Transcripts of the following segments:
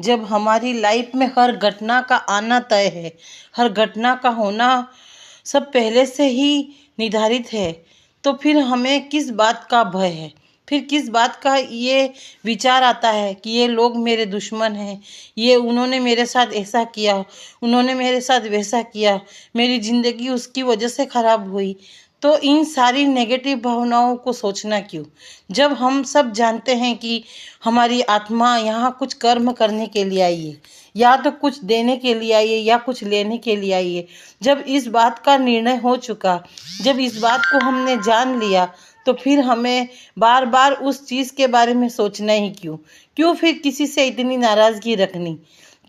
जब हमारी लाइफ में हर घटना का आना तय है, हर घटना का होना सब पहले से ही निर्धारित है, तो फिर हमें किस बात का भय है? फिर किस बात का ये विचार आता है कि ये लोग मेरे दुश्मन हैं, ये उन्होंने मेरे साथ ऐसा किया, उन्होंने मेरे साथ वैसा किया, मेरी ज़िंदगी उसकी वजह से ख़राब हुई। तो इन सारी नेगेटिव भावनाओं को सोचना क्यों, जब हम सब जानते हैं कि हमारी आत्मा यहाँ कुछ कर्म करने के लिए आई है, या तो कुछ देने के लिए आई है या कुछ लेने के लिए आई है। जब इस बात का निर्णय हो चुका, जब इस बात को हमने जान लिया, तो फिर हमें बार बार उस चीज़ के बारे में सोचना ही क्यों? क्यों फिर किसी से इतनी नाराज़गी रखनी?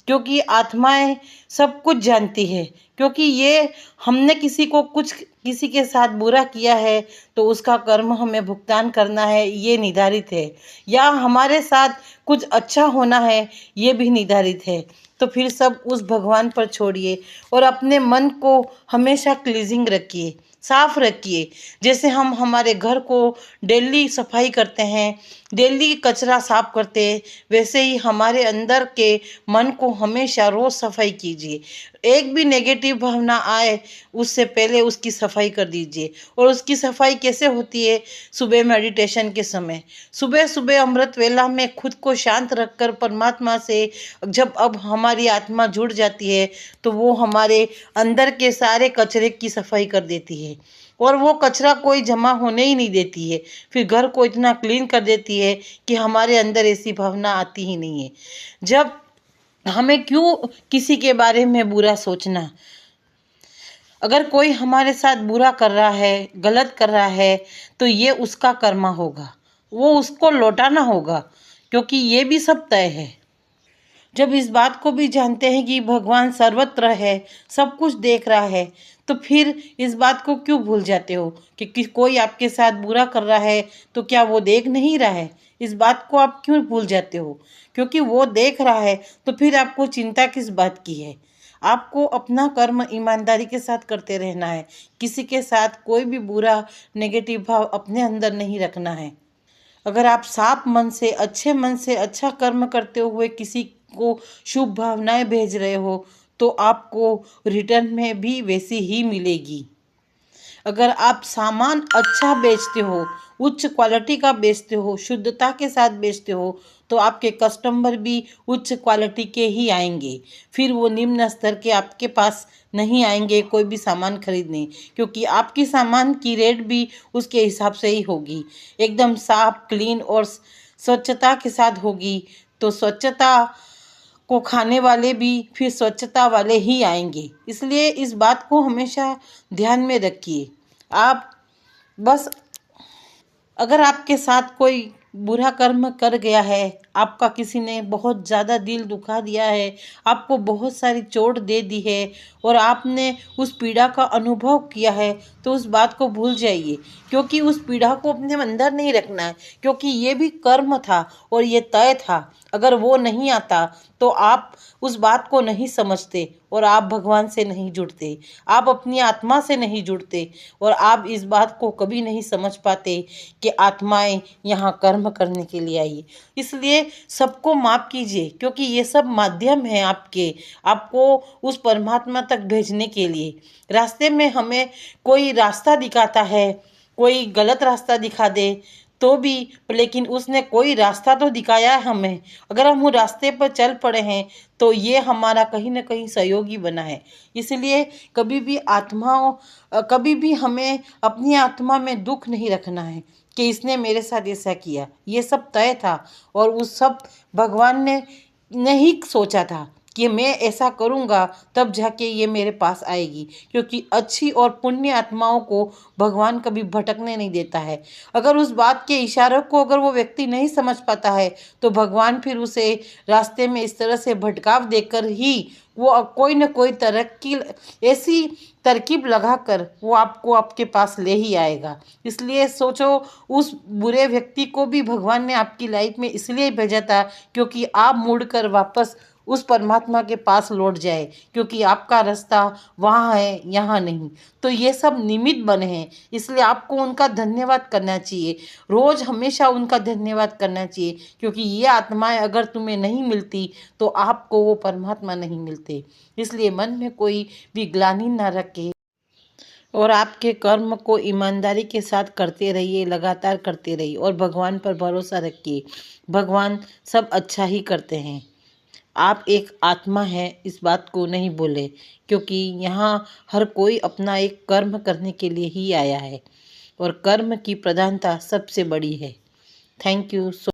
क्योंकि आत्माएं सब कुछ जानती है। क्योंकि ये हमने किसी के साथ बुरा किया है तो उसका कर्म हमें भुगतान करना है, ये निर्धारित है। या हमारे साथ कुछ अच्छा होना है, ये भी निर्धारित है। तो फिर सब उस भगवान पर छोड़िए और अपने मन को हमेशा क्लीजिंग रखिए, साफ रखिए। जैसे हम हमारे घर को डेली सफाई करते हैं, डेली कचरा साफ करते हैं, वैसे ही हमारे अंदर के मन को हमेशा रोज़ सफाई कीजिए। एक भी नेगेटिव भावना आए उससे पहले उसकी सफाई कर दीजिए। और उसकी सफाई कैसे होती है? सुबह मेडिटेशन के समय, सुबह सुबह अमृत वेला में खुद को शांत रखकर परमात्मा से जब अब हमारी आत्मा जुड़ जाती है, तो वो हमारे अंदर के सारे कचरे की सफाई कर देती है और वो कचरा कोई जमा होने ही नहीं देती है। फिर घर को इतना क्लीन कर देती है कि हमारे अंदर ऐसी भावना आती ही नहीं है। जब हमें क्यों किसी के बारे में बुरा सोचना? अगर कोई हमारे साथ बुरा कर रहा है, गलत कर रहा है, तो ये उसका कर्मा होगा, वो उसको लौटाना होगा, क्योंकि ये भी सब तय है। जब इस बात को भी जानते हैं कि भगवान सर्वत्र है, सब कुछ देख रहा है, तो फिर इस बात को क्यों भूल जाते हो कि कोई आपके साथ बुरा कर रहा है तो क्या वो देख नहीं रहा है? इस बात को आप क्यों भूल जाते हो? क्योंकि वो देख रहा है, तो फिर आपको चिंता किस बात की है? आपको अपना कर्म ईमानदारी के साथ करते रहना है। किसी के साथ कोई भी बुरा नेगेटिव भाव अपने अंदर नहीं रखना है। अगर आप साफ मन से अच्छा कर्म करते हुए किसी को शुभ भावनाएं भेज रहे हो, तो आपको रिटर्न में भी वैसी ही मिलेगी। अगर आप सामान अच्छा बेचते हो, उच्च क्वालिटी का बेचते हो, शुद्धता के साथ बेचते हो, तो आपके कस्टमर भी उच्च क्वालिटी के ही आएंगे। फिर वो निम्न स्तर के आपके पास नहीं आएंगे कोई भी सामान खरीदने, क्योंकि आपकी सामान की रेट भी उसके हिसाब से ही होगी, एकदम साफ, क्लीन और स्वच्छता के साथ होगी। तो स्वच्छता को खाने वाले भी फिर स्वच्छता वाले ही आएंगे। इसलिए इस बात को हमेशा ध्यान में रखिए। आप बस, अगर आपके साथ कोई बुरा कर्म कर गया है, आपका किसी ने बहुत ज़्यादा दिल दुखा दिया है, आपको बहुत सारी चोट दे दी है और आपने उस पीड़ा का अनुभव किया है, तो उस बात को भूल जाइए। क्योंकि उस पीड़ा को अपने अंदर नहीं रखना है, क्योंकि ये भी कर्म था और ये तय था। अगर वो नहीं आता तो आप उस बात को नहीं समझते और आप भगवान से नहीं जुड़ते, आप अपनी आत्मा से नहीं जुड़ते और आप इस बात को कभी नहीं समझ पाते कि आत्माएं यहाँ कर्म करने के लिए आई। इसलिए सबको माफ़ कीजिए, क्योंकि ये सब माध्यम है आपको उस परमात्मा तक भेजने के लिए। रास्ते में हमें कोई रास्ता दिखाता है, कोई गलत रास्ता दिखा दे तो भी, लेकिन उसने कोई रास्ता तो दिखाया है हमें। अगर हम वो रास्ते पर चल पड़े हैं तो ये हमारा कहीं ना कहीं सहयोगी बना है। इसलिए कभी भी हमें अपनी आत्मा में दुख नहीं रखना है कि इसने मेरे साथ ऐसा किया। ये सब तय था और उस सब भगवान ने ही सोचा था कि मैं ऐसा करूँगा तब जाके ये मेरे पास आएगी, क्योंकि अच्छी और पुण्य आत्माओं को भगवान कभी भटकने नहीं देता है। अगर उस बात के इशारों को अगर वो व्यक्ति नहीं समझ पाता है, तो भगवान फिर उसे रास्ते में इस तरह से भटकाव देकर ही वो कोई न कोई ऐसी तरकीब लगाकर वो आपको आपके पास ले ही आएगा। इसलिए सोचो, उस बुरे व्यक्ति को भी भगवान ने आपकी लाइफ में इसलिए भेजा था क्योंकि आप मुड़कर वापस उस परमात्मा के पास लौट जाए, क्योंकि आपका रास्ता वहाँ है, यहाँ नहीं। तो ये सब निमित्त बने हैं, इसलिए आपको उनका धन्यवाद करना चाहिए। रोज़ हमेशा उनका धन्यवाद करना चाहिए, क्योंकि ये आत्माएं अगर तुम्हें नहीं मिलती तो आपको वो परमात्मा नहीं मिलते। इसलिए मन में कोई भी ग्लानि ना रखे और आपके कर्म को ईमानदारी के साथ करते रहिए, लगातार करते रहिए और भगवान पर भरोसा रखिए। भगवान सब अच्छा ही करते हैं। आप एक आत्मा है, इस बात को नहीं भूलें, क्योंकि यहाँ हर कोई अपना एक कर्म करने के लिए ही आया है और कर्म की प्रधानता सबसे बड़ी है। Thank you so